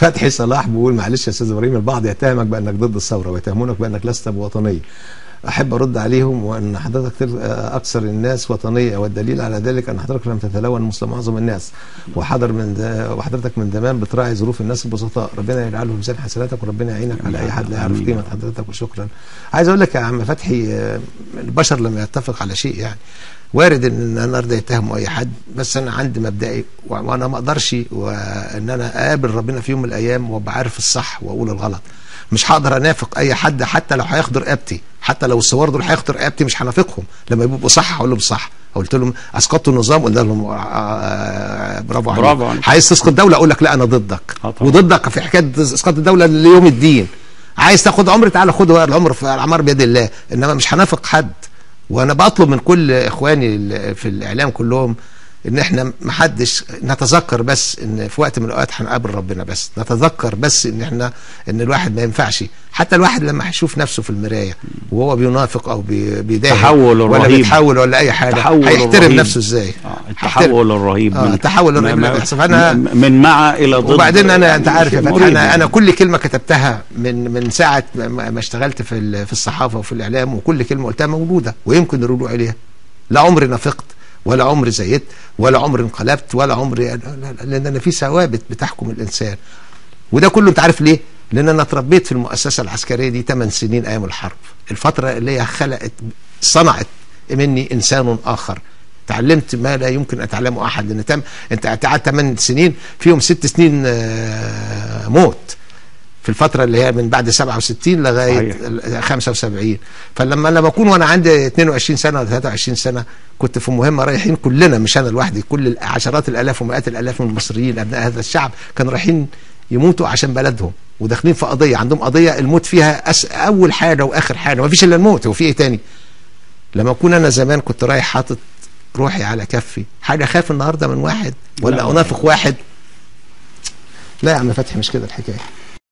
فتحي صلاح بيقول معلش يا استاذ ابراهيم، البعض يتهمك بانك ضد الثوره ويتهمونك بانك لست بوطنيه. احب ارد عليهم وان حضرتك اكثر الناس وطنيه، والدليل على ذلك ان حضرتك لم تتلون مثل معظم الناس، وحضرتك من زمان بتراعي ظروف الناس البسطاء. ربنا يجعله في ميزان حسناتك وربنا يعينك على اي حد لا يعرف قيمه حضرتك، وشكرا. عايز اقول لك يا عم فتحي، البشر لم يتفق على شيء يعني. وارد ان النهارده يتهموا اي حد، بس انا عندي مبدئي وانا ما اقدرش وان انا اقابل ربنا في يوم من الايام وابقى عارف الصح واقول الغلط. مش هقدر انافق اي حد حتى لو هياخدوا رقبتي، حتى لو الثوار دول هياخدوا رقبتي مش هنافقهم. لما يبقوا صح هقول لهم صح. قلت لهم اسقطوا النظام، قلت لهم برافو عليك. عايز تسقط دوله اقول لك لا انا ضدك، وضدك في حكايه اسقاط الدوله ليوم الدين. عايز تاخد عمر تعالى خد العمر، في الاعمار بيد الله، انما مش هنافق حد. وانا بطلب من كل اخواني في الاعلام كلهم ان احنا محدش نتذكر بس ان في وقت من الاوقات هنقابل ربنا، بس نتذكر بس ان الواحد ما ينفعش حتى الواحد لما هيشوف نفسه في المرايه وهو بينافق او بيداهن ولا بيتحول ولا اي حاجه، هيحترم نفسه ازاي؟ التحول الرهيب، التحول الرهيب. انا من مع الى ضد. وبعدين انت عارف يا فتحي، انا كل كلمه كتبتها من ساعه ما اشتغلت في الصحافه وفي الاعلام، وكل كلمه قلتها موجوده ويمكن الرجوع اليها. لا عمري نافقت ولا عمري زيدت ولا عمري انقلبت ولا عمري، لان انا في ثوابت بتحكم الانسان. وده كله انت عارف ليه؟ لان انا اتربيت في المؤسسه العسكريه دي 8 سنين ايام الحرب، الفتره اللي هي صنعت مني انسان اخر. تعلمت ما لا يمكن ان يتعلمه احد، لان انت قعدت 8 سنين فيهم 6 سنين موت في الفترة اللي هي من بعد 67 لغاية 75. فلما بكون وانا عندي 22 سنة ولا 23 سنة كنت في مهمة رايحين كلنا، مش انا لوحدي، كل عشرات الالاف ومئات الالاف من المصريين ابناء هذا الشعب كانوا رايحين يموتوا عشان بلدهم، وداخلين في قضية عندهم قضية الموت فيها اول حاجة واخر حاجة، ما فيش الا الموت، هو في ايه تاني؟ لما اكون انا زمان كنت رايح حاطط روحي على كفي، حاجة خاف النهاردة من واحد ولا انافق واحد؟ لا يا عم فتحي مش كده الحكاية.